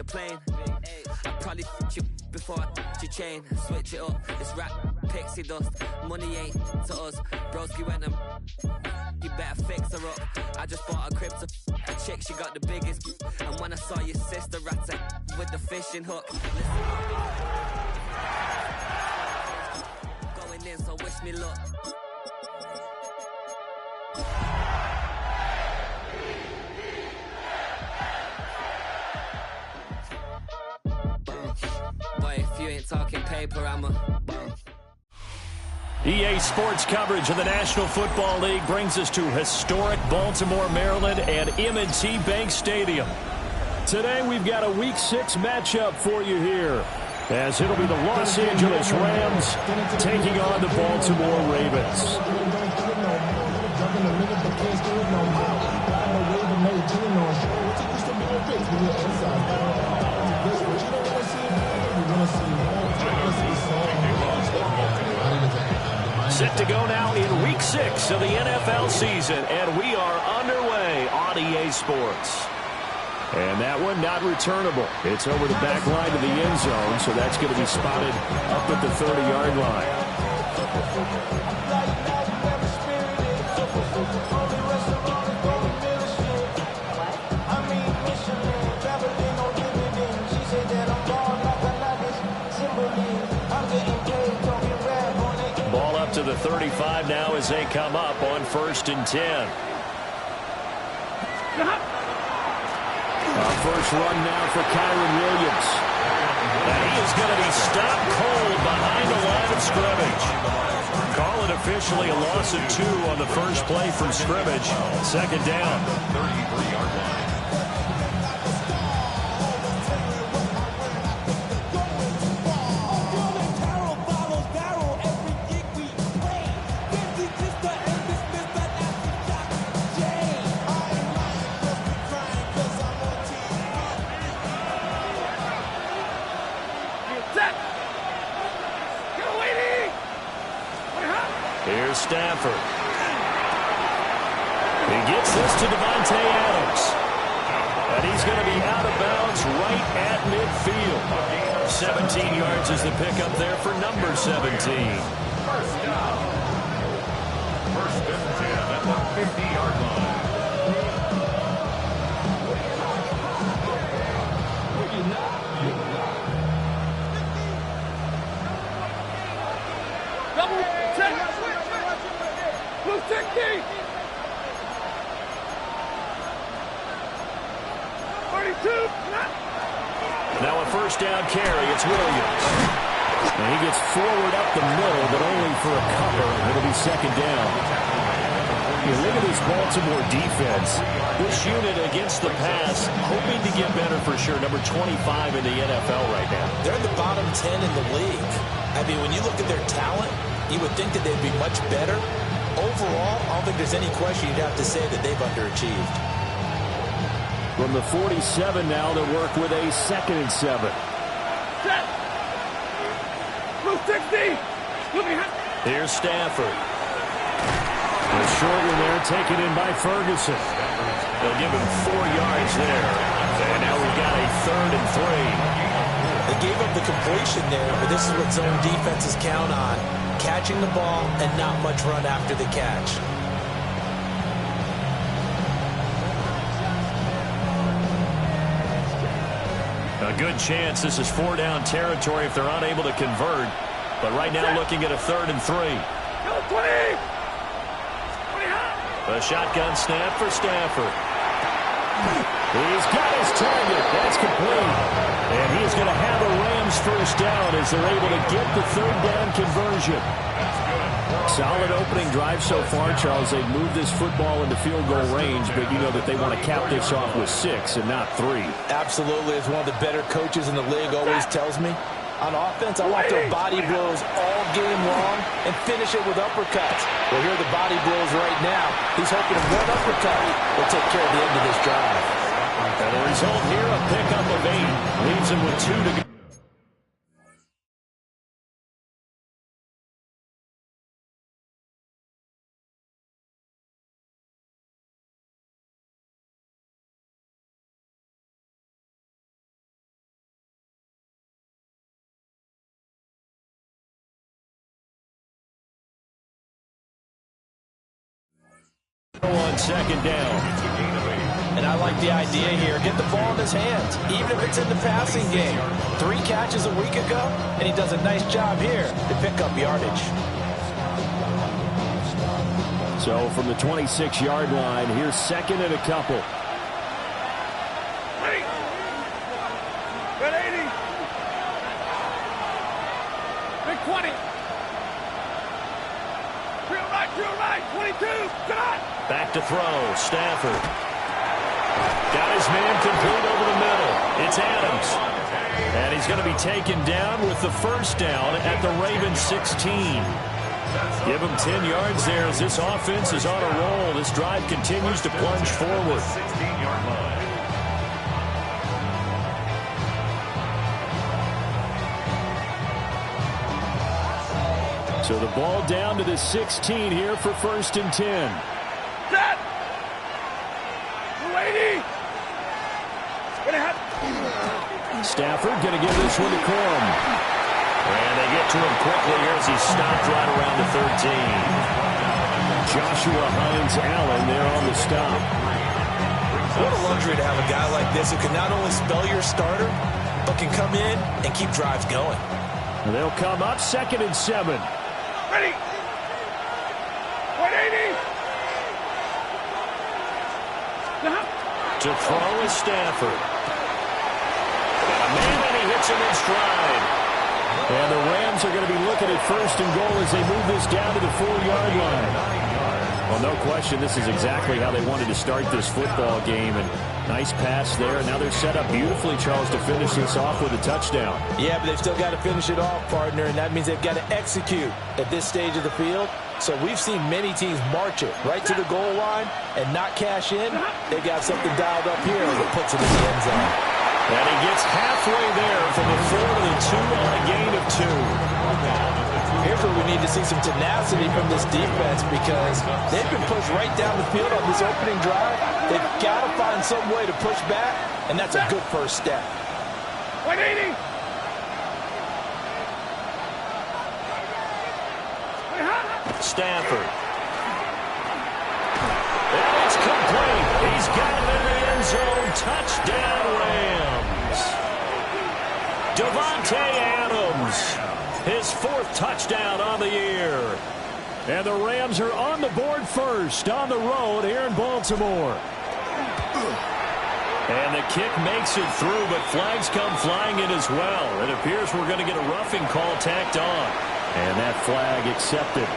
a plane. I probably you before I your chain. Switch it up, it's rap, pixie dust. Money ain't to us. Broski went them. You better fix her up. I just bought a crib to a chick, she got the biggest. And when I saw your sister rat with the fishing hook. Going in, so wish me luck. Boy, if you ain't talking paper, I'm a bum. EA Sports coverage of the National Football League brings us to historic Baltimore, Maryland and M&T Bank Stadium. Today we've got a Week 6 matchup for you here, as it'll be the Los Angeles Rams taking on the Baltimore Ravens. Set to go now in Week 6 of the NFL season, and we are underway on EA Sports. And that one not returnable. It's over the back line to the end zone, so that's going to be spotted up at the 30-yard line. Ball up to the 35 now as they come up on 1st and 10. First run now for Kyron Williams. And he is going to be stopped cold behind the line of scrimmage. Call it officially a loss of 2 on the first play from scrimmage. Second down. 33-yard line. Here's Stafford. He gets this to Devontae Adams. And he's going to be out of bounds right at midfield. 17 yards is the pickup there for number 17. First down. First and 10 at the 50-yard line. Now a first down carry. It's Williams. And he gets forward up the middle, but only for a cover. It'll be second down. You look at this Baltimore defense. This unit against the pass, hoping to get better for sure. Number 25 in the NFL right now. They're in the bottom 10 in the league. I mean, when you look at their talent, you would think that they'd be much better. Overall, I don't think there's any question you'd have to say that they've underachieved. From the 47 now, they work with a 2nd and 7. Set. Blue 60. Here's Stafford. The short one there taken in by Ferguson. They'll give him 4 yards there. And now we've got a 3rd and 3. They gave up the completion there, but this is what zone defenses count on. Catching the ball and not much run after the catch. A good chance this is 4-down territory if they're unable to convert. But right now looking at a 3rd and 3. A shotgun snap for Stafford. He's got his target. That's complete. And he's going to have a Rams first down as they're able to get the 3rd down conversion. Solid opening drive so far, Charles. They've moved this football into field goal range, but you know that they want to cap this off with 6 and not 3. Absolutely. As one of the better coaches in the league always tells me, on offense, I want their body blows all game long and finish it with uppercuts. Well, here are the body blows right now. He's hoping one uppercut will take care of the end of this drive. And the result here, a pickup of 8. Leaves him with 2 to go. On second down. And I like the idea here. Get the ball in his hands, even if it's in the passing game. 3 catches a week ago, and he does a nice job here to pick up yardage. So from the 26-yard line, here's second and a couple. Ready. Got 80. Big 20. Drill right, 22. Come on. Back to throw. Stafford. Got his man complete over the middle. It's Adams. And he's going to be taken down with the first down at the Ravens 16. Give him 10 yards there as this offense is on a roll. This drive continues to plunge forward. So the ball down to the 16 here for 1st and 10. Set. 280. Stafford going to give this one to Corum. And they get to him quickly here as he's stopped right around the 13. Joshua Hines-Allen there on the stop. What a luxury to have a guy like this who can not only spell your starter, but can come in and keep drives going. And they'll come up 2nd and 7. Ready. 180. To throw is Stafford. Got a man and he hits him in stride. And the Rams are going to be looking at 1st and goal as they move this down to the 4-yard line. Well, no question, this is exactly how they wanted to start this football game. And nice pass there. And now they're set up beautifully, Charles, to finish this off with a touchdown. Yeah, but they've still got to finish it off, partner, and that means they've got to execute at this stage of the field. So we've seen many teams march it right to the goal line and not cash in. They got something dialed up here that puts it in the end zone. And he gets halfway there from the 4 to the 2 on a gain of 2. Here's where we need to see some tenacity from this defense because they've been pushed right down the field on this opening drive. They've got to find some way to push back, and that's a good first step. 180. Stafford. And it's complete. He's got it in the end zone. Touchdown, Rams. Davante Adams. His 4th touchdown on the year. And the Rams are on the board first on the road here in Baltimore. And the kick makes it through, but flags come flying in as well. It appears we're going to get a roughing call tacked on. And that flag accepted.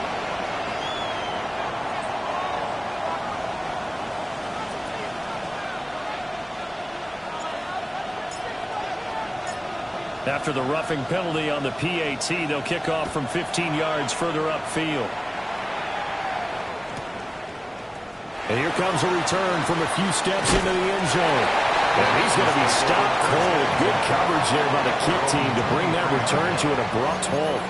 After the roughing penalty on the PAT, they'll kick off from 15 yards further upfield. And here comes a return from a few steps into the end zone. And he's going to be stopped cold. Good coverage there by the kick team to bring that return to an abrupt halt.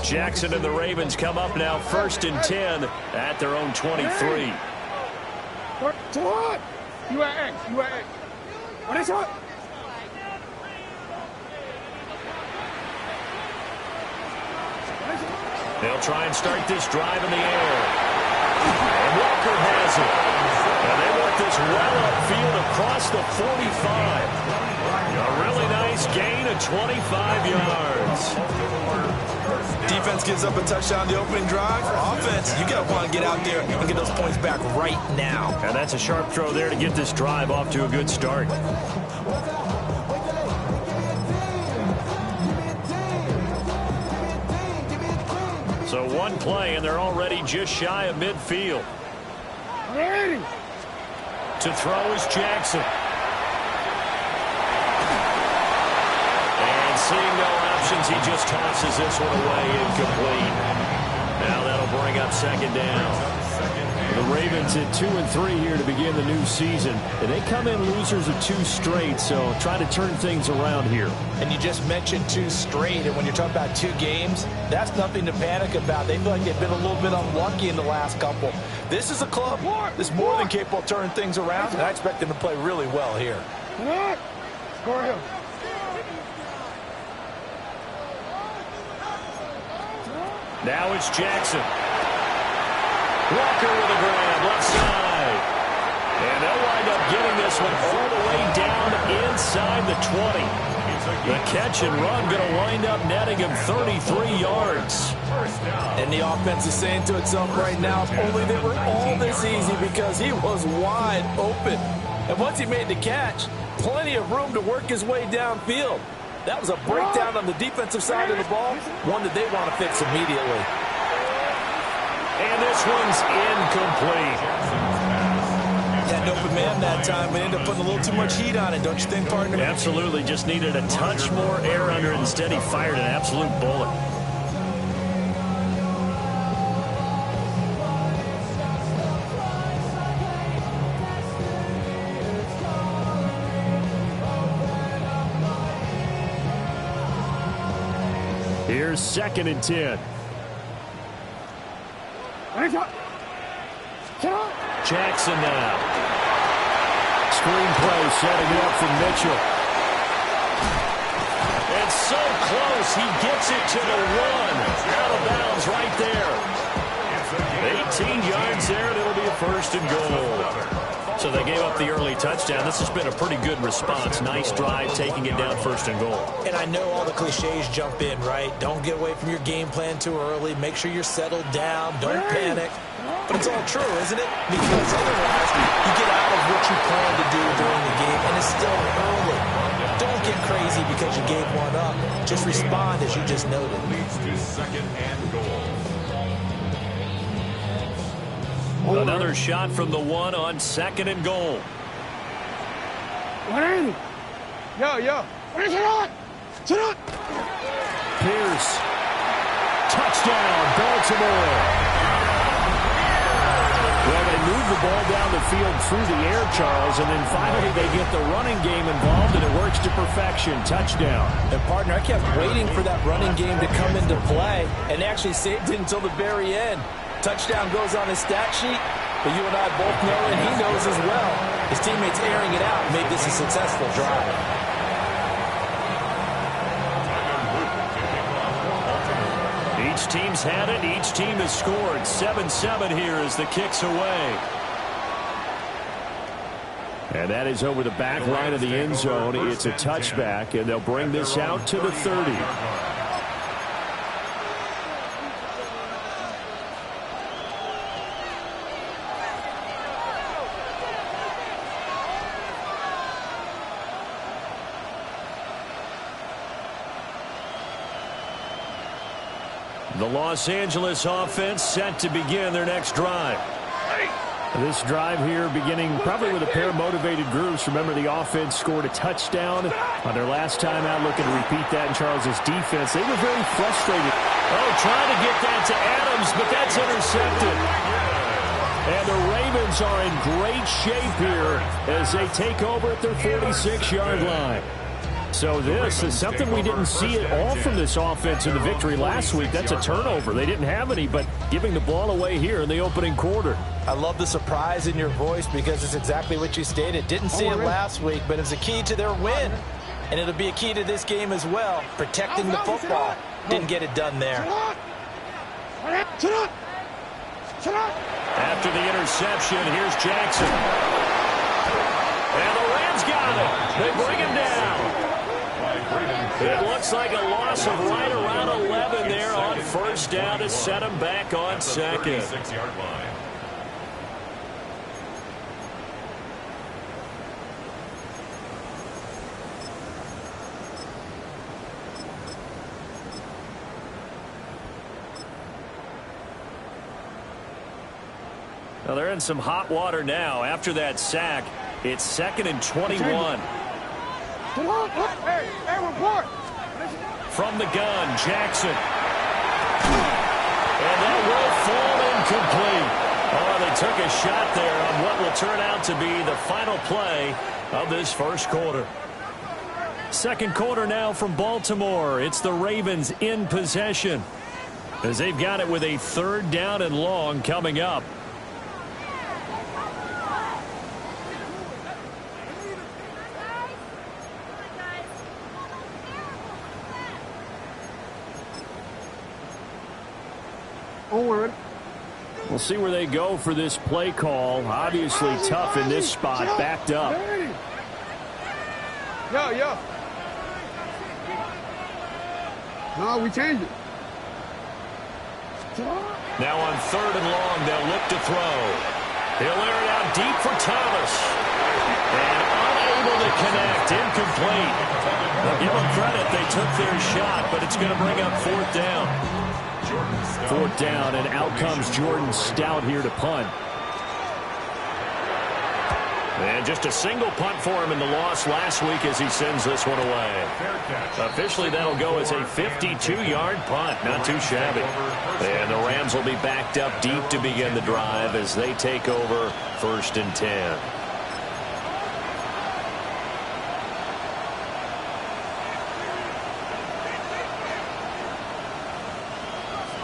Jackson and the Ravens come up now 1st and 10 at their own 23. What is it? They'll try and start this drive in the air. And Walker has it. And they work this well upfield across the 45. A really nice gain of 25 yards. Defense gives up a touchdown the opening drive. Offense, you got to want to get out there and get those points back right now. And that's a sharp throw there to get this drive off to a good start. So one play, and they're already just shy of midfield. To throw is Jackson. And seeing no options, he just tosses this one away incomplete. Now that'll bring up 2nd down. The The Ravens at 2-3 here to begin the new season. And they come in losers of 2 straight, so trying to turn things around here. And you just mentioned 2 straight, and when you're talking about 2 games, that's nothing to panic about. They feel like they've been a little bit unlucky in the last couple. This is a club that's more than capable of turning things around, and I expect them to play really well here. Score him. Now it's Jackson. Walker with a grab, left side. And they'll wind up getting this one all the way down inside the 20. The catch and run going to wind up netting him 33 yards. And the offense is saying to itself right now, if only they were all this easy, because he was wide open. And once he made the catch, plenty of room to work his way downfield. That was a breakdown on the defensive side of the ball, one that they want to fix immediately. And this one's incomplete. Had an open man that time, but ended up putting a little too much heat on it, don't you think, partner? Absolutely, just needed a touch more air under it. Instead, he fired an absolute bullet. Here's 2nd and 10. Jackson now. Screen play setting it up for Mitchell. And so close, he gets it to the 1. Out of bounds right there. 18 yards there, and it'll be a 1st and goal. So they gave up the early touchdown. This has been a pretty good response. Nice drive, taking it down 1st and goal. And I know all the cliches jump in, right? Don't get away from your game plan too early. Make sure you're settled down. Don't panic. But it's all true, isn't it? Because otherwise, you get out of what you plan to do during the game, and it's still early. Don't get crazy because you gave one up. Just respond as you just noted. Leads to 2nd and goal. Another shot from the 1 on 2nd and goal. What are you? Yo. What is it on? Sit up. Pierce. Touchdown, Baltimore. Well, they move the ball down the field through the air, Charles, and then finally they get the running game involved, and it works to perfection. Touchdown. And, partner, I kept waiting for that running game to come into play, and actually saved it until the very end. Touchdown goes on his stat sheet, but you and I both know, and he knows as well, his teammates airing it out made this a successful drive. Each team's had it. Each team has scored. 7-7 here as the kick's away. And that is over the back line of the end zone. It's a touchback, and they'll bring this out to the 30. The Los Angeles offense set to begin their next drive. This drive here beginning probably with a pair of motivated groups. Remember, the offense scored a touchdown on their last time out. Looking to repeat that in Charles's defense. They were very frustrated. Oh, trying to get that to Adams, but that's intercepted. And the Ravens are in great shape here as they take over at their 46-yard line. So this is something we didn't see at all from this offense in the victory last week. That's a turnover. They didn't have any, but giving the ball away here in the opening quarter. I love the surprise in your voice because it's exactly what you stated. Didn't see it last week, but it's a key to their win. And it'll be a key to this game as well, protecting the football. Didn't get it done there. After the interception, here's Jackson. And the Rams got it. They bring him down. It looks like a loss of right around 11 there on 1st down to set him back on 2nd. 36-yard line. Well, they're in some hot water now. After that sack, it's 2nd and 21. Hey, report. From the gun, Jackson. And that will fall incomplete. Oh, they took a shot there on what will turn out to be the final play of this first quarter. Second quarter now from Baltimore. It's the Ravens in possession as they've got it with a 3rd down and long coming up. Onward. We'll see where they go for this play call. Obviously tough in this spot, backed up. Yo. No, we changed it. Now on 3rd and long, they'll look to throw. He'll air it out deep for Thomas. And unable to connect, incomplete. Now give them credit, they took their shot, but it's going to bring up 4th down. 4th down, and out comes Jordan Stout here to punt. And just a single punt for him in the loss last week as he sends this one away. Officially, that'll go as a 52-yard punt. Not too shabby. And the Rams will be backed up deep to begin the drive as they take over 1st and 10.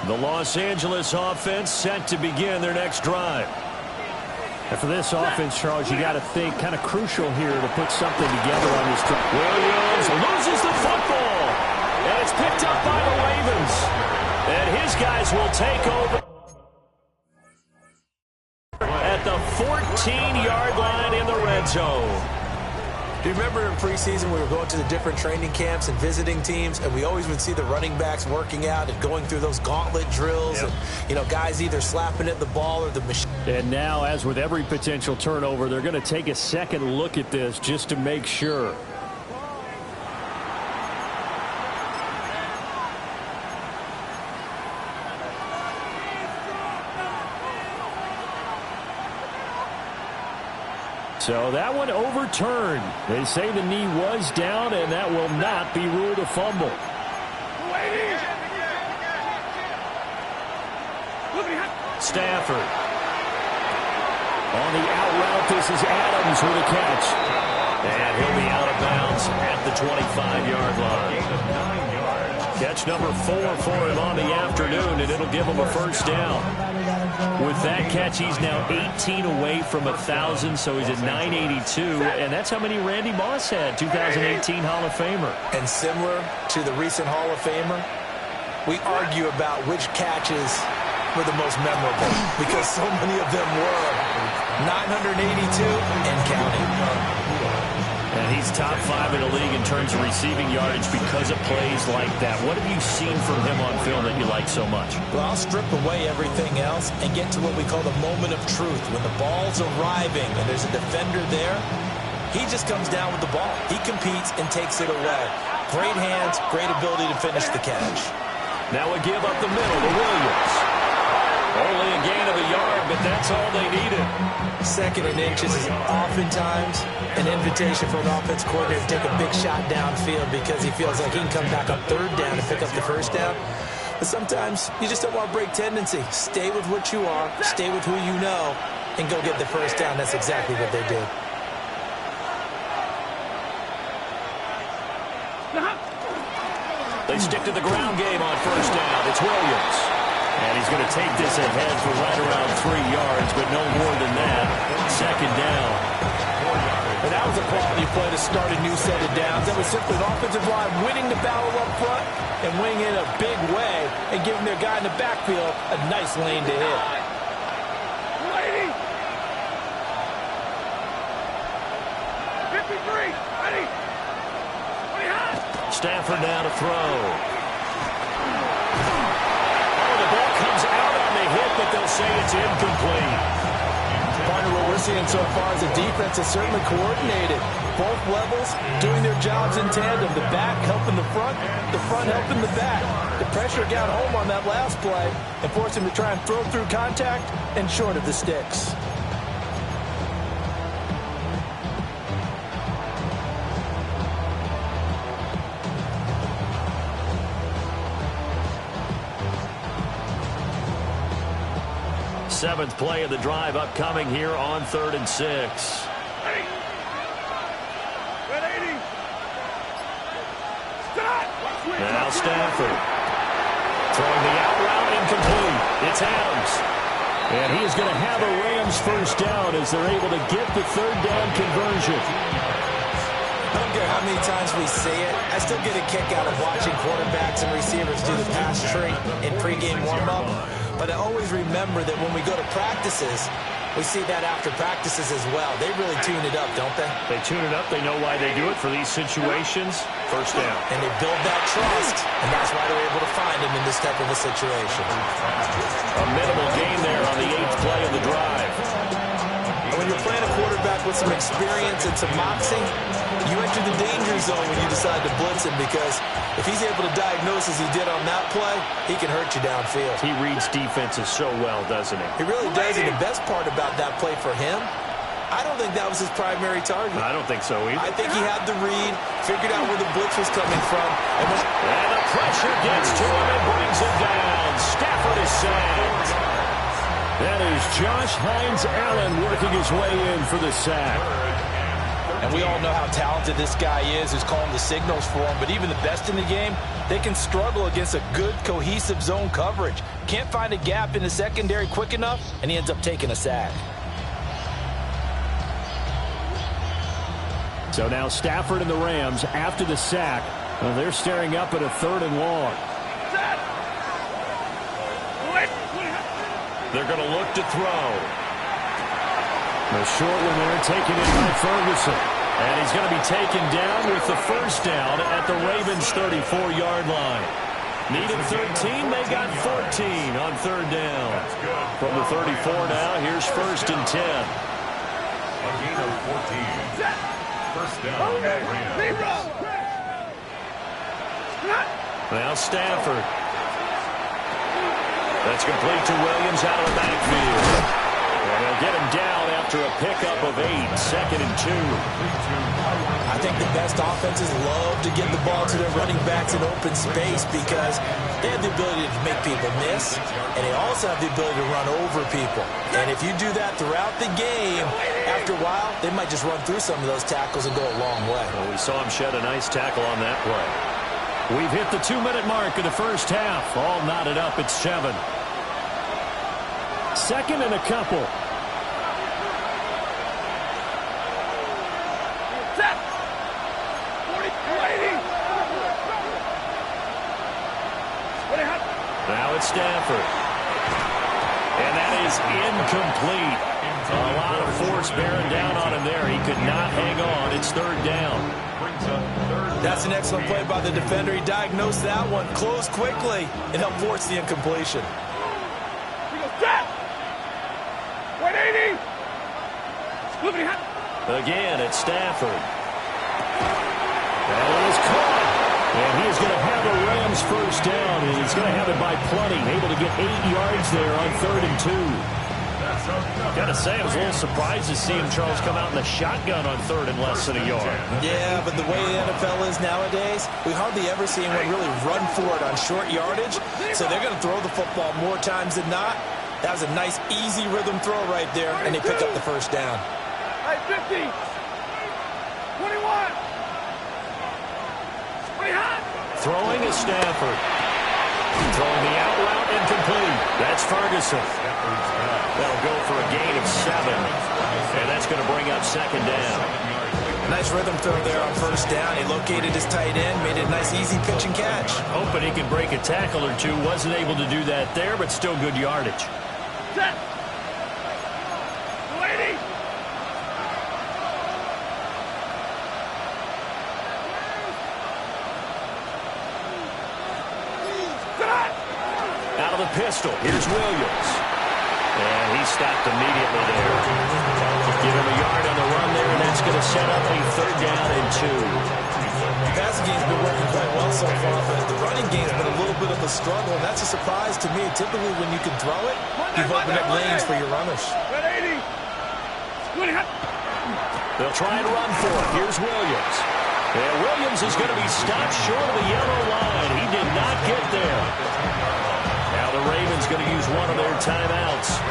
The Los Angeles offense set to begin their next drive. And for this offense, Charles, you got to think kind of crucial here to put something together on this drive. Williams loses the football, and it's picked up by the Ravens. And his guys will take over at the 14-yard line in the red zone. Do you remember in preseason we were going to the different training camps and visiting teams, and we always would see the running backs working out and going through those gauntlet drills, and, you know, guys either slapping at the ball or the machine. And now, as with every potential turnover, they're going to take a second look at this just to make sure. So that one overturned. They say the knee was down, and that will not be ruled a fumble. Stafford. On the out route, this is Adams with a catch. And he'll be out of bounds at the 25-yard line. Catch number 4 for him on the afternoon, and it'll give him a 1st down. With that catch, he's now 18 away from 1,000, so he's at 982, and that's how many Randy Moss had, 2018 Hall of Famer. And similar to the recent Hall of Famer, we argue about which catches were the most memorable because so many of them were 982 and counting. And he's top 5 in the league in terms of receiving yardage because of plays like that. What have you seen from him on film that you like so much? Well, I'll strip away everything else and get to what we call the moment of truth. When the ball's arriving and there's a defender there, he just comes down with the ball. He competes and takes it away. Great hands, great ability to finish the catch. Now a give up the middle to Williams. Only a gain of a yard, but that's all they needed. 2nd and inches is oftentimes an invitation for an offense coordinator to take a big shot downfield because he feels like he can come back on 3rd down and pick up the 1st down. But sometimes you just don't want to break tendency. Stay with what you are, stay with who you know, and go get the 1st down. That's exactly what they did. They stick to the ground game on 1st down. It's Williams. And he's going to take this ahead for right around 3 yards, but no more than that. 2nd down. And that was a quality play to start a new set of downs. That was simply an offensive line winning the battle up front and winning it a big way and giving their guy in the backfield a nice lane to hit. Stafford now to throw. The ball comes out on the hit, but they'll say it's incomplete. Partner, what we're seeing so far is the defense is certainly coordinated. Both levels doing their jobs in tandem. The back helping the front helping the back. The pressure got home on that last play and forced him to try and throw through contact and short of the sticks. 7th play of the drive upcoming here on 3rd and 6. Now Stafford. Throwing the out route incomplete. It's Adams. And he is going to have a Rams first down as they're able to get the 3rd down conversion. I don't care how many times we say it, I still get a kick out of watching quarterbacks and receivers do the pass tree in pregame warm-up. But I always remember that when we go to practices, we see that after practices as well. They really tune it up, don't they? They tune it up. They know why they do it for these situations. First down. And they build that trust, and that's why they're able to find him in this type of a situation. A minimal gain there on the 8th play of the drive. And when you're playing a quarterback with some experience and some moxie, you enter the danger zone when you decide to blitz him, because if he's able to diagnose as he did on that play, he can hurt you downfield. He reads defenses so well, doesn't he? He really does, and the best part about that play for him, I don't think that was his primary target. I don't think so either. I think he had the read, figured out where the blitz was coming from. And the pressure gets to him and brings him down. Stafford is sacked. That is Josh Hines-Allen working his way in for the sack. And we all know how talented this guy is, who's calling the signals for him. But even the best in the game, they can struggle against a good, cohesive zone coverage. Can't find a gap in the secondary quick enough, and he ends up taking a sack. So now Stafford and the Rams, after the sack, they're staring up at a 3rd and long. They're going to look to throw. The short one there taken in by Ferguson. And he's going to be taken down with the first down at the Ravens' 34-yard line. Needed 13, they got 14 on 3rd down. From the 34 now, here's 1st and 10. A gain of 14. First down, Rams. Now Stafford. That's complete to Williams out of the backfield. And they'll get him down after a pickup of 8, 2nd and 2. I think the best offenses love to get the ball to their running backs in open space, because they have the ability to make people miss, and they also have the ability to run over people. And if you do that throughout the game, after a while, they might just run through some of those tackles and go a long way. Well, we saw him shed a nice tackle on that play. We've hit the 2-minute mark of the first half. All knotted up at 7. 2nd and a couple. Now it's Stafford. And that is incomplete. A lot of force bearing down on him there. He could not hang on. It's 3rd down. That's an excellent play by the defender. He diagnosed that one, closed quickly, and helped force the incompletion. 180. Again, it's Stafford. That is caught. And he is going to have a Rams first down, and he's going to have it by plenty. Able to get 8 yards there on 3rd and 2. Got to say, I was a little surprised to see him, Charles, come out in the shotgun on 3rd and less than a yard. Yeah, but the way the NFL is nowadays, we hardly ever see anyone really run for it on short yardage. So they're going to throw the football more times than not. That was a nice, easy rhythm throw right there, and they pick up the first down. 50. 21. Throwing is Stafford. Throwing the out route incomplete. That's Ferguson. That'll go for a gain of 7. And that's going to bring up 2nd down. Nice rhythm throw there on first down. He located his tight end, made it a nice, easy pitch and catch. Hoping he can break a tackle or two. Wasn't able to do that there, but still good yardage. Set. 280. Out of the pistol. Here's Williams. And he stopped immediately there. Give him a yard on the run there, and that's going to set up a 3rd down and 2. The passing game's been working quite well so far, but the running game's been a little bit of a struggle, and that's a surprise to me. Typically, when you can throw it, you've opened up lanes for your runners. 180. They'll try and run for it. Here's Williams. And Williams is going to be stopped short of the yellow line. He did not get there. Now the Ravens going to use one of their timeouts,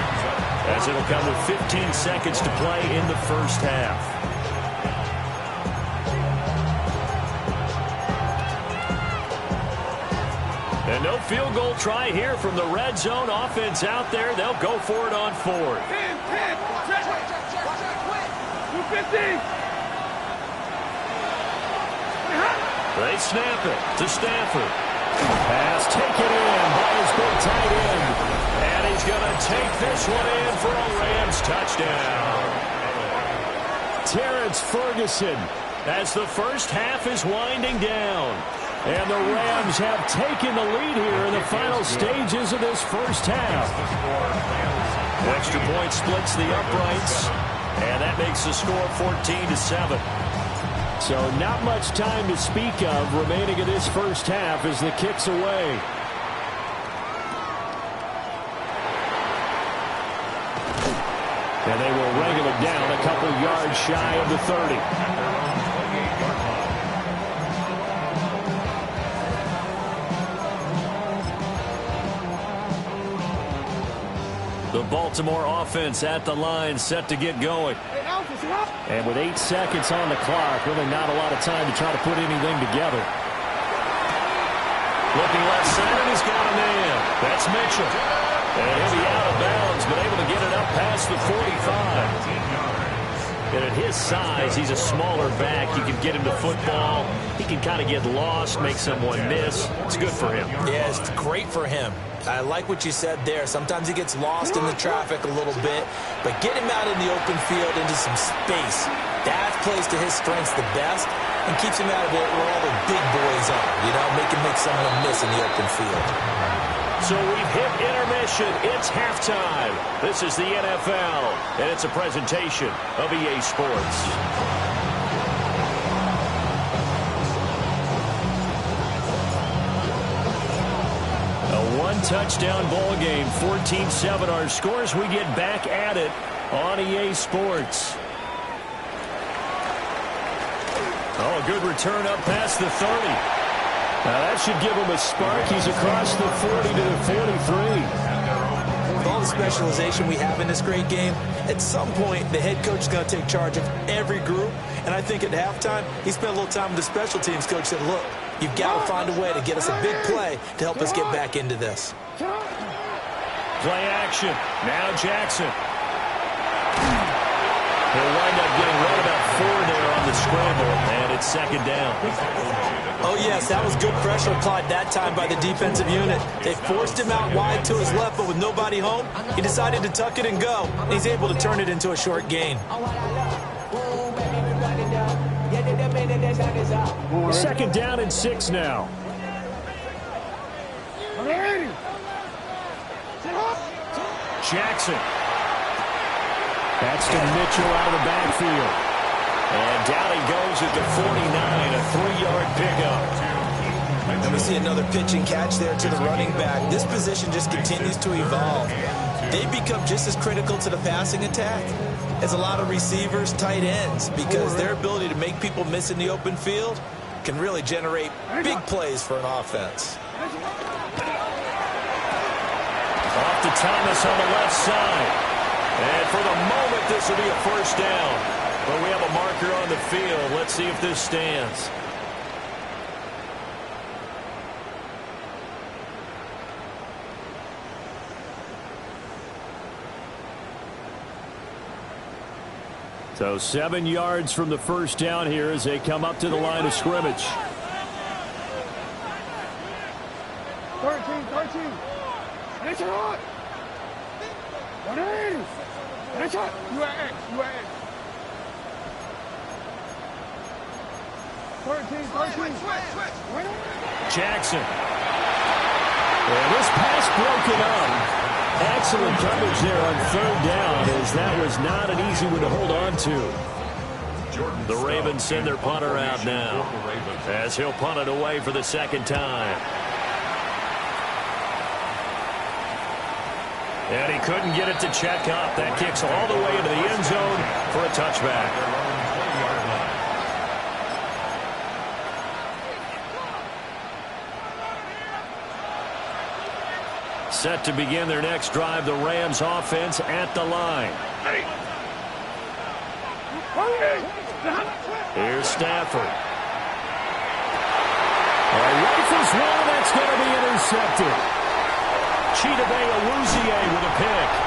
as it'll come with 15 seconds to play in the first half. And no field goal try here from the red zone offense out there. They'll go for it on fourth. 10, 250. They snap it to Stafford. Pass taken in by his big tight end. And he's going to take this one in for a Rams touchdown. Terrence Ferguson, as the first half is winding down. And the Rams have taken the lead here in the final stages of this first half. Extra point splits the uprights. And that makes the score 14-7. So not much time to speak of remaining in this first half as the kick's away. And they will wrangle it down a couple yards shy of the 30. The Baltimore offense at the line, set to get going. And with 8 seconds on the clock, really not a lot of time to try to put anything together. Looking left side, and he's got a man. That's Mitchell. And he'll be out of bounds, but able to get it up past the 45. And at his size, he's a smaller back. You can get him to football. He can kind of get lost, make someone miss. It's good for him. Yeah, it's great for him. I like what you said there. Sometimes he gets lost in the traffic a little bit, but get him out in the open field into some space. That plays to his strengths the best and keeps him out of it where all the big boys are, you know, make someone miss in the open field. So we've hit intermission. It's halftime. This is the NFL, and it's a presentation of EA Sports. One-touchdown ball game, 14-7 our scores. We get back at it on EA Sports. Oh, a good return up past the 30. Now that should give him a spark. He's across the 40 to the 43. With all the specialization we have in this great game, at some point the head coach is going to take charge of every group. And I think at halftime, he spent a little time with the special teams coach, said, look, you've got to find a way to get us a big play to help us get back into this. Play action. Now Jackson. He'll wind up getting right about 4 there on the scramble, and it's second down. Oh, yes, that was good pressure applied that time by the defensive unit. They forced him out wide to his left, but with nobody home, he decided to tuck it and go. He's able to turn it into a short gain. Second down and 6 now. Jackson. That's to Mitchell out of the backfield. And down he goes at the 49, a 3-yard pickup. And we see another pitch and catch there to the running back. This position just continues to evolve. They become just as critical to the passing attack as a lot of receivers, tight ends, because their ability to make people miss in the open field can really generate big plays for an offense. Off to Thomas on the left side. And for the moment, this will be a first down. But we have a marker on the field. Let's see if this stands. So 7 yards from the first down here as they come up to the line of scrimmage. 13. It's hot. 180. It's hot. You are X. 13. Jackson. And this pass broken up. Excellent coverage there on third down, as that was not an easy one to hold on to. The Ravens send their punter out now, as he'll punt it away for the second time. And he couldn't get it to check up. That kicks all the way into the end zone for a touchback. Set to begin their next drive, the Rams offense at the line. Here's Stafford. Rifles one, that's going to be intercepted. Chidobe with a pick.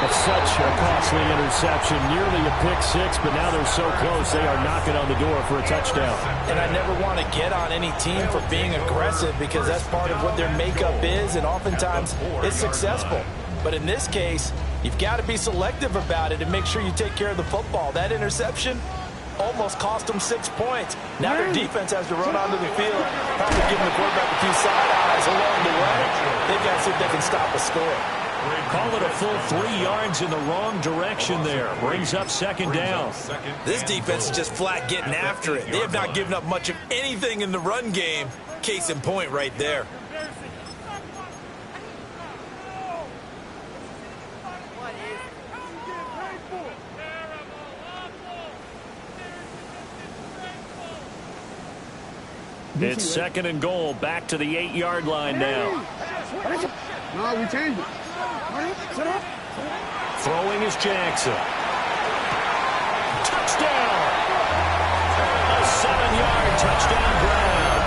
It's such a costly interception, nearly a pick six, but now they're so close they are knocking on the door for a touchdown. And I never want to get on any team for being aggressive because that's part of what their makeup is, and oftentimes it's successful. But in this case, you've got to be selective about it and make sure you take care of the football. That interception almost cost them 6 points. Now their defense has to run onto the field, probably giving the quarterback a few side eyes along the way. They've got to see if they can stop a score. Call it a full 3 yards in the wrong direction there. Brings up second down. This defense is just flat getting after it. They have not given up much of anything in the run game. Case in point right there. It's second and goal, back to the 8-yard line now. No, we changed it. Throwing is Jackson. Touchdown! A 7-yard touchdown grab.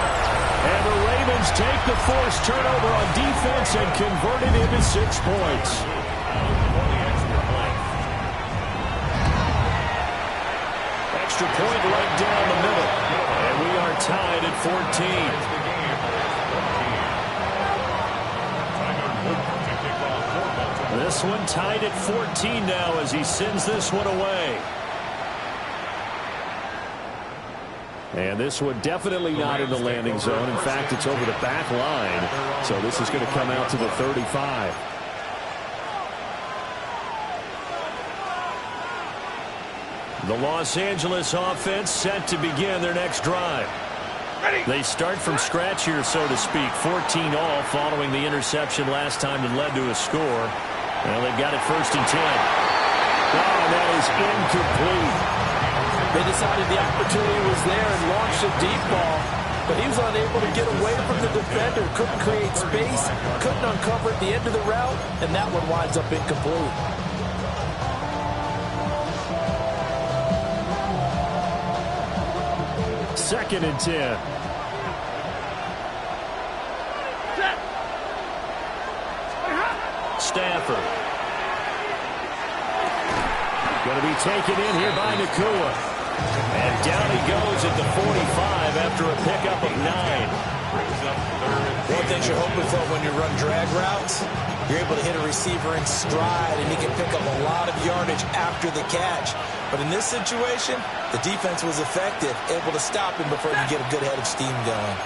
And the Ravens take the forced turnover on defense and convert it into 6 points. Extra point right down the middle. And we are tied at 14. This one tied at 14 now as he sends this one away. And this one definitely not in the landing zone. In fact, it's over the back line. So this is going to come out to the 35. The Los Angeles offense set to begin their next drive. They start from scratch here, so to speak. 14 all following the interception last time that led to a score. Well, they've got it first and 10. Oh, that is incomplete. They decided the opportunity was there and launched a deep ball, but he was unable to get away from the defender. Couldn't create space, couldn't uncover at the end of the route, and that one winds up incomplete. Second and 10. Stafford. Going to be taken in here by Nakua. And down he goes at the 45 after a pickup of 9. One thing you're hoping for when you run drag routes, you're able to hit a receiver in stride and he can pick up a lot of yardage after the catch. But in this situation, the defense was effective, able to stop him before he could get a good head of steam going.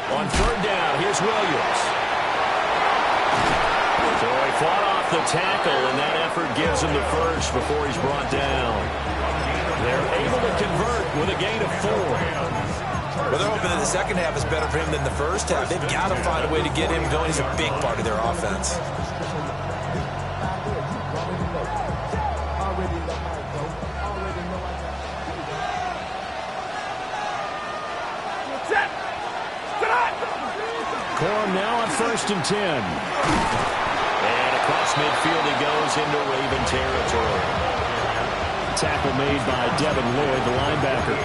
On third down, here's Williams. So he fought off the tackle, and that effort gives him the first before he's brought down. They're able to convert with a gain of 4. Well, they're hoping that the second half is better for him than the first half. They've got to find a way to get him going. He's a big part of their offense. Corum now on first and 10. And across midfield he goes into Raven territory. Tackle made by Devin Lloyd, the linebacker.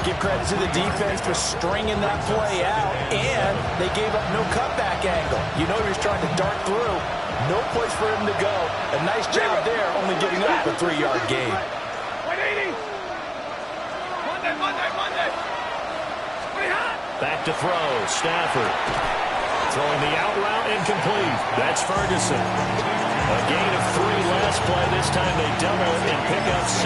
Give credit to the defense for stringing that play out, and they gave up no cutback angle. You know he was trying to dart through. No place for him to go. A nice job there, only giving up a 3-yard gain. 180. Monday. Back to throw, Stafford. Throwing the out route, incomplete. That's Ferguson. A gain of 3 last play. This time they double it and pick up 6.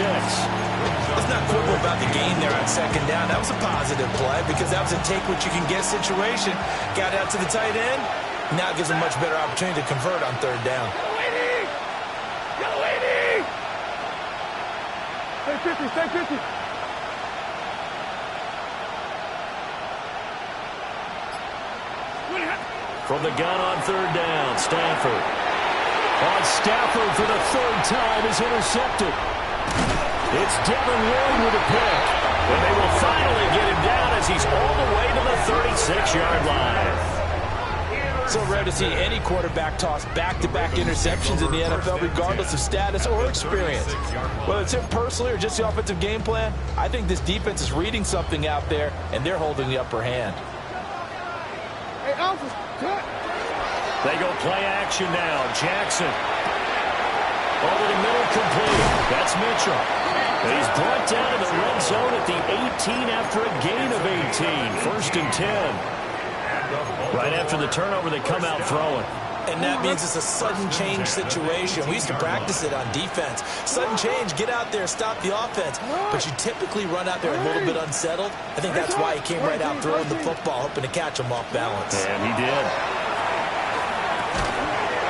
Let's not quibble about the gain there on second down. That was a positive play because that was a take-what-you-can-get situation. Got out to the tight end. Now it gives them a much better opportunity to convert on third down. Yellow 80! Stay 50. From the gun on third down, Stafford. Stafford for the 3rd time is intercepted. It's Devin Lloyd with a pick. And they will finally get him down as he's all the way to the 36-yard line. So rare to see any quarterback toss back-to-back interceptions in the NFL, regardless of status or experience. Whether it's him personally or just the offensive game plan, I think this defense is reading something out there, and they're holding the upper hand. Hey, Alpha, cut. They go play action now. Jackson. Over the middle, complete. That's Mitchell. He's brought down in the red zone at the 18 after a gain of 18. First and 10. Right after the turnover, they come out throwing. And that means it's a sudden change situation. We used to practice it on defense. Sudden change, get out there, stop the offense. But you typically run out there a little bit unsettled. I think that's why he came right out throwing the football, hoping to catch him off balance. And he did.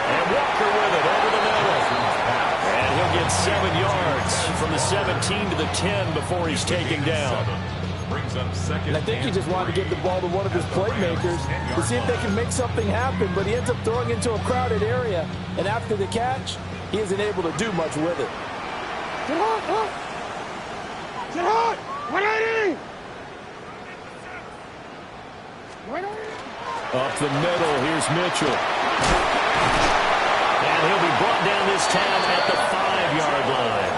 And Walker with it over the middle. And he'll get 7 yards from the 17 to the 10 before he's taken down. And I think he just wanted to give the ball to one of his playmakers to see if they can make something happen, but he ends up throwing into a crowded area. And after the catch, he isn't able to do much with it. Get hot, 180! 180! Up the middle, here's Mitchell. And he'll be brought down this time at the 5-yard line.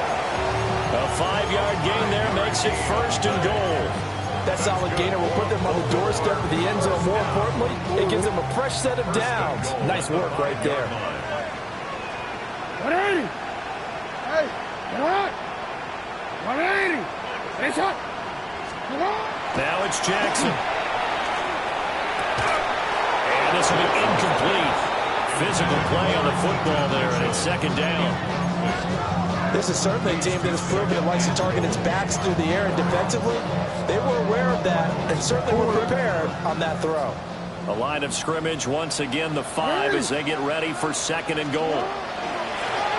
A 5-yard gain there makes it first and goal. That solid gainer will put them on the doorstep of the end zone. More importantly, it gives them a fresh set of downs. Nice work right there. 180! Hey, get hot! 180! It's hot! Get hot! Now it's Jackson. And this will be incomplete. Physical play on the football there, and it's second down. This is certainly a team that has proven it likes to target its backs through the air, and defensively, they were aware of that and certainly were prepared on that throw. A line of scrimmage, once again the 5 as they get ready for second and goal.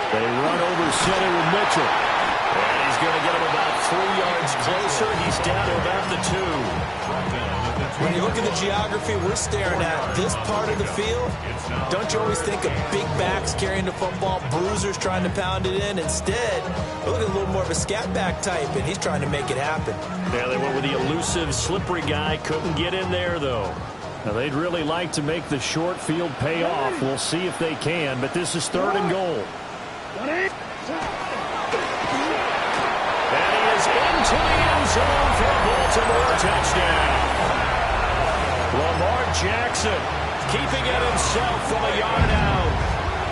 They run over center with Mitchell. And he's going to get him about 3 yards closer. He's down to about the 2. When you look at the geography we're staring at, this part of the field, don't you always think of big backs carrying the football, bruisers trying to pound it in? Instead, look at a little more of a scat back type, and he's trying to make it happen. Yeah, they went with the elusive, slippery guy. Couldn't get in there, though. Now, they'd really like to make the short field pay off. We'll see if they can, but this is third and goal. One eight. And he is into the end zone for a Baltimore touchdown. Lamar Jackson keeping it himself from a yard out.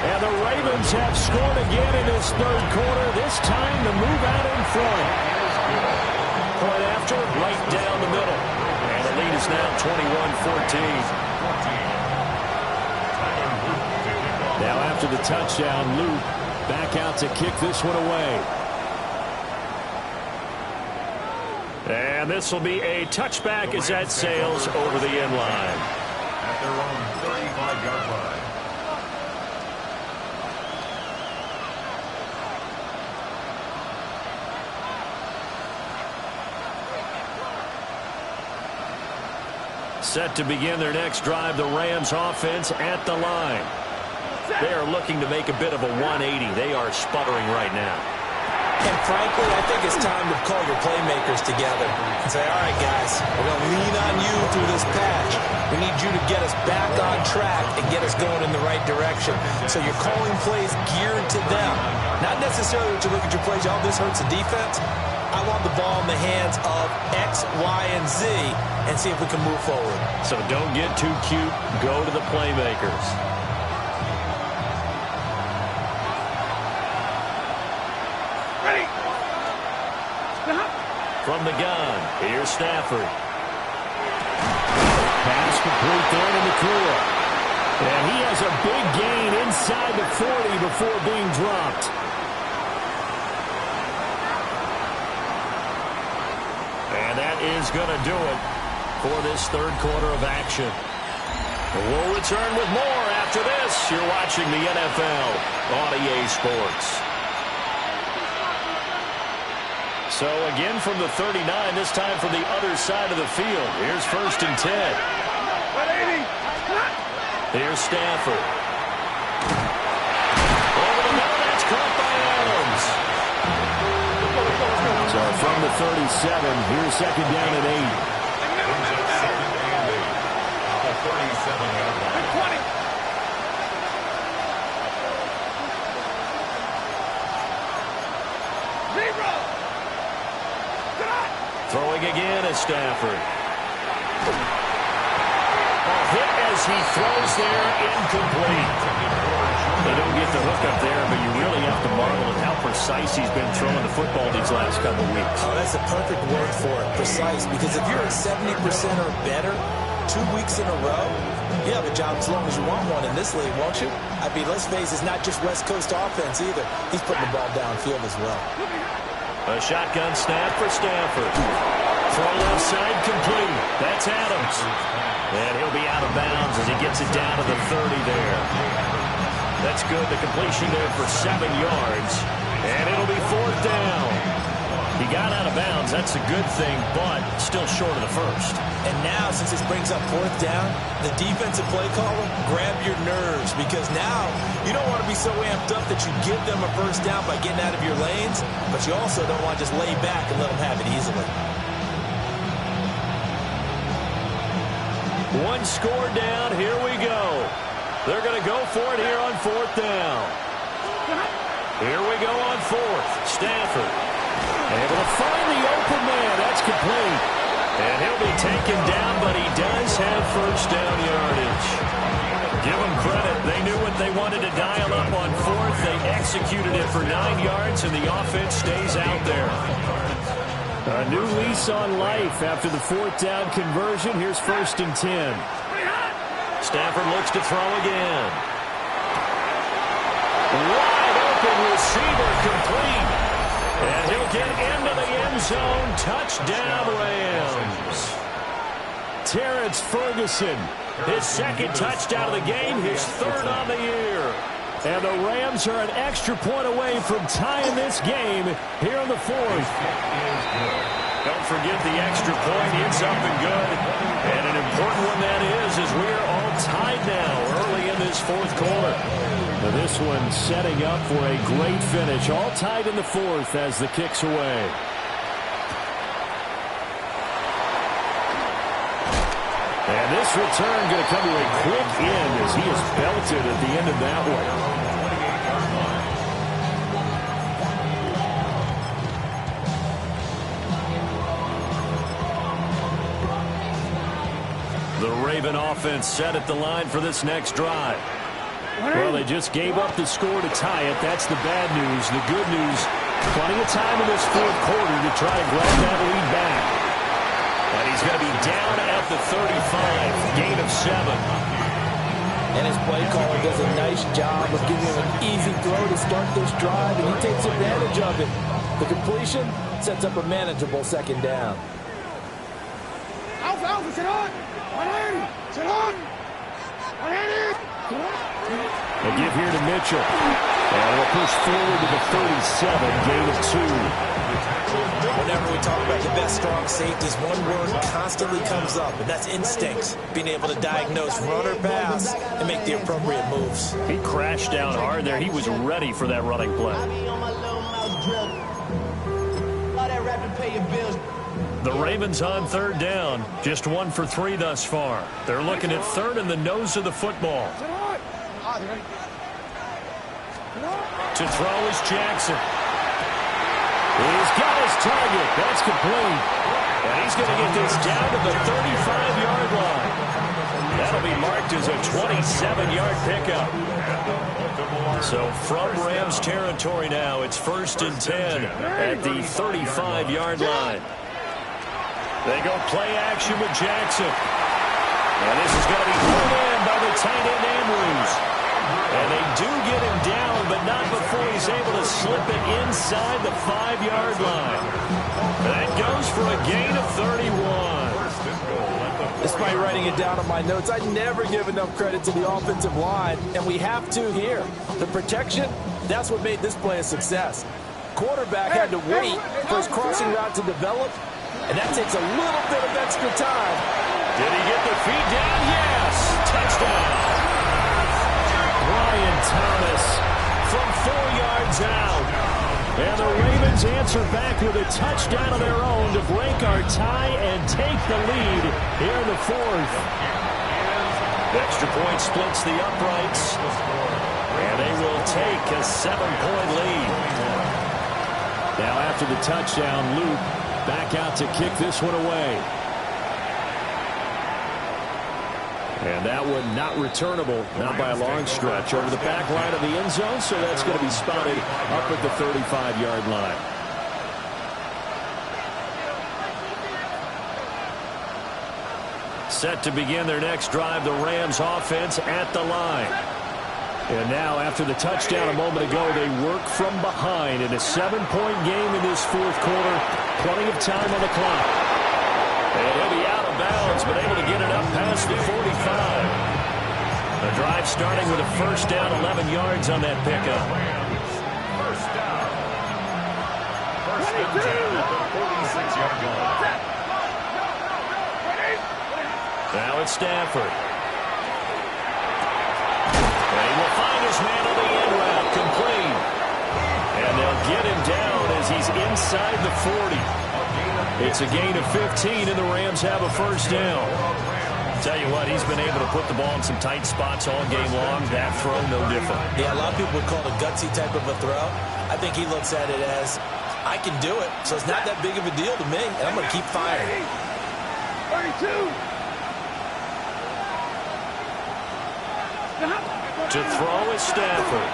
And the Ravens have scored again in this third quarter, this time to move out in front. Point after, right down the middle. And the lead is now 21-14. Now after the touchdown, Luke back out to kick this one away. And this will be a touchback as that sails over the end line. At their own 35-yard line. Set to begin their next drive, the Rams offense at the line. They are looking to make a bit of a 180. They are sputtering right now. And frankly, I think it's time to call your playmakers together and say, all right, guys, we're going to lean on you through this patch. We need you to get us back on track and get us going in the right direction. So you're calling plays geared to them. Not necessarily that you look at your plays, oh, this hurts the defense. I want the ball in the hands of X, Y, and Z and see if we can move forward. So don't get too cute. Go to the playmakers. From the gun, here's Stafford. Pass complete there to McClure. And he has a big gain inside the 40 before being dropped. And that is going to do it for this third quarter of action. We'll return with more after this. You're watching the NFL on EA Sports. So again from the 39, this time from the other side of the field. Here's first and 10. 180. Here's Stafford. Over the middle, that's caught by Adams. So from the 37, here's second down and 8. Second and 8. The 37-yard line. 20. Zero. Throwing again is Stafford. A hit as he throws there, incomplete. They don't get the hook up there, but you really have to marvel at how precise he's been throwing the football these last couple of weeks. Oh, that's a perfect word for it, precise, because if you're at 70% or better 2 weeks in a row, you have a job as long as you want one in this league, won't you? I mean, let's face it, it's not just West Coast offense either. He's putting the ball downfield as well. A shotgun snap for Stafford. Throw left side complete. That's Adams. And he'll be out of bounds as he gets it down to the 30 there. That's good. The completion there for 7 yards. And it'll be 4th down. He got out of bounds. That's a good thing, but still short of the first. And now, since this brings up 4th down, the defensive play caller, grab your nerves, because now you don't want to be so amped up that you give them a first down by getting out of your lanes, but you also don't want to just lay back and let them have it easily. One score down. Here we go. They're going to go for it here on 4th down. Here we go on 4th. Stafford able to find the open man. That's complete. And he'll be taken down, but he does have first down yardage. Give them credit. They knew what they wanted to dial up on 4th. They executed it for 9 yards, and the offense stays out there. A new lease on life after the 4th down conversion. Here's 1st and 10. Stafford looks to throw again. Wide open receiver complete. And he'll get into the end zone. Touchdown, Rams. Terrence Ferguson, his 2nd touchdown of the game, his 3rd on the year. And the Rams are an extra point away from tying this game here in the 4th. Don't forget the extra point. It's up and good. And an important one that is, as we're all tied now early in this 4th quarter. Now this one setting up for a great finish. All tied in the 4th as the kick's away. And this return going to come to a quick end as he is belted at the end of that one. The Raven offense set at the line for this next drive. Well, they just gave up the score to tie it. That's the bad news. The good news, plenty of time in this 4th quarter to try to grab that lead back. And he's going to be down at the 35, gain of 7. And his play caller does a nice job of giving him an easy throw to start this drive, and he takes advantage of it. The completion sets up a manageable 2nd down. Alpha, sit on. 180. Sit on. 180. A give here to Mitchell. And we'll push forward to the 37, gain of 2. Whenever we talk about the best strong safeties, one word constantly comes up, and that's instincts. Being able to diagnose run or pass and make the appropriate moves. He crashed down hard there. He was ready for that running play. The Ravens on 3rd down. Just 1 for 3 thus far. They're looking at 3rd in the nose of the football. To throw is Jackson. He's got his target. That's complete. And he's going to get this down to the 35-yard line. That'll be marked as a 27-yard pickup. So from Rams territory now, it's 1st and 10 at the 35-yard line. They go play action with Jackson. And this is going to be pulled in by the tight end Andrews. And they do get him down, but not before he's able to slip it inside the 5-yard line. That goes for a gain of 31. Despite writing it down on my notes, I never give enough credit to the offensive line, and we have to here. The protection, that's what made this play a success. Quarterback had to wait for his crossing route to develop, and that takes a little bit of extra time. Did he get the feet down? Yes! Touchdown! Brian Thomas from 4 yards out. And the Ravens answer back with a touchdown of their own to break our tie and take the lead here in the fourth. Extra point splits the uprights. And they will take a 7-point lead. Now after the touchdown, Luke back out to kick this one away. And that one not returnable, not by a long stretch, over the back line of the end zone, so that's going to be spotted up at the 35-yard line. Set to begin their next drive, the Rams offense at the line. And now, after the touchdown a moment ago, they work from behind in a 7-point game in this fourth quarter. Plenty of time on the clock. And he'll be out of bounds, but able to get it up past the 45. The drive starting with a first down, 11 yards on that pickup. First down. First and 10 at the 46-yard line. Now it's Stafford. And he will find his man on the end route, complete. And they'll get him down as he's inside the 40. It's a gain of 15, and the Rams have a first down. Tell you what, he's been able to put the ball in some tight spots all game long. That throw, no different. Yeah, a lot of people would call it a gutsy type of a throw. I think he looks at it as, I can do it, so it's not that big of a deal to me, and I'm going to keep firing. 32. To throw is Stafford.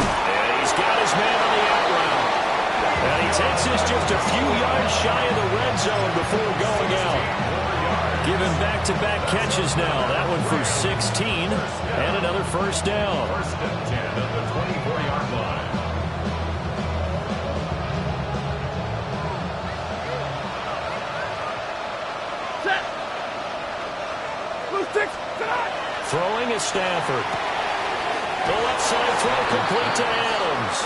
And he's got his man on the out route. And he takes this just a few yards shy of the red zone before going out. Given back-to-back catches now. That one for 16 and another first down. First and 10 at the 24-yard line. Set. Blue six. Throwing is Stafford. The left side throw complete to Adams.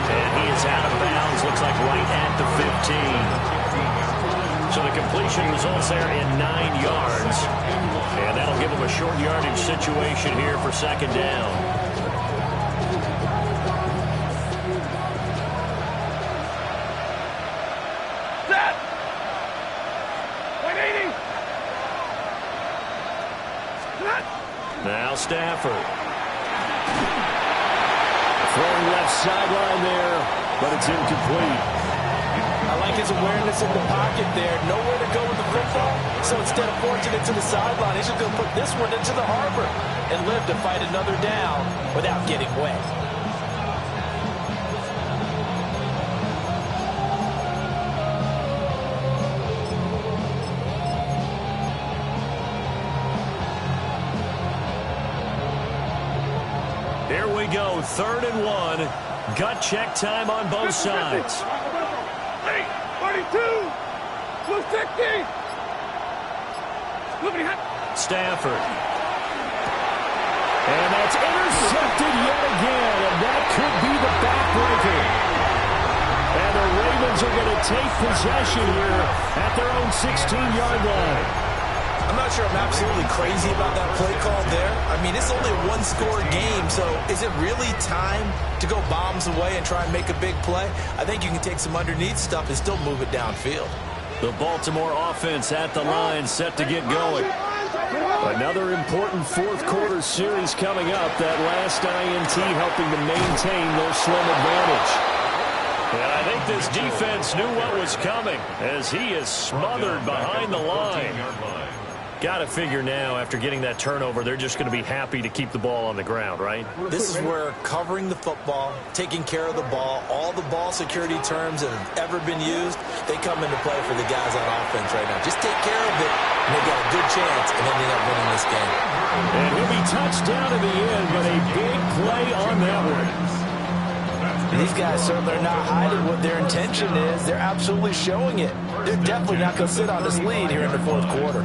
And he is out of bounds. Looks like right at the 15. So the completion results there in 9 yards. And that'll give him a short yardage situation here for second down. Set. 180. Set. Now Stafford. Throwing left sideline there, but it's incomplete. I like his awareness in the pocket there. Nowhere to go with the football. So instead of forcing it to the sideline, he's just going to put this one into the harbor and live to fight another down without getting wet. Here we go, 3rd and 1. Gut check time on both sides. 42. Blue 60. Stafford. And that's intercepted yet again, and that could be the backbreaker. And the Ravens are going to take possession here at their own 16-yard line. I'm not sure I'm absolutely crazy about that play call there. I mean, it's only a one-score game, so is it really time to go bombs away and try and make a big play? I think you can take some underneath stuff and still move it downfield. The Baltimore offense at the line, set to get going. Another important fourth quarter series coming up. That last INT helping to maintain their slim advantage. And I think this defense knew what was coming as he is smothered behind the line. Got to figure now, after getting that turnover, they're just going to be happy to keep the ball on the ground, right? This is where covering the football, taking care of the ball, all the ball security terms that have ever been used, they come into play for the guys on offense right now. Just take care of it, and they got a good chance of ending up winning this game. And he'll be touched down in the end, but a big play on that one. These guys certainly are not hiding what their intention is. They're absolutely showing it. They're definitely not going to sit on this lead here in the fourth quarter.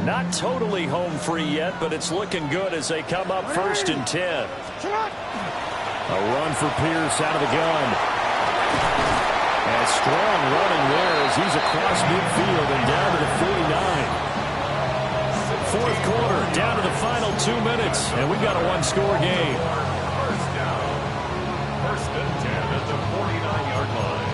Not totally home free yet, but it's looking good as they come up 1st and 10. A run for Pierce out of the gun. And strong running there as he's across midfield and down to the 49. Fourth quarter, down to the final 2 minutes, and we've got a one-score game. First down. First and 10 at the 49-yard line.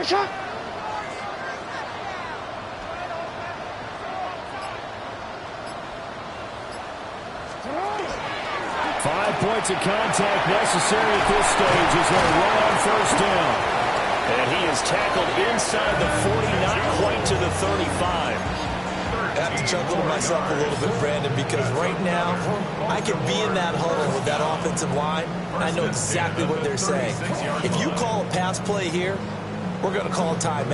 Shot. 5 points of contact necessary at this stage as they run on first down. And he is tackled inside the 40, not quite to the 35. I have to chuckle to myself a little bit, Brandon, because right now I can be in that huddle with that offensive line, and I know exactly what they're saying. If you call a pass play here, we're going to call a timeout.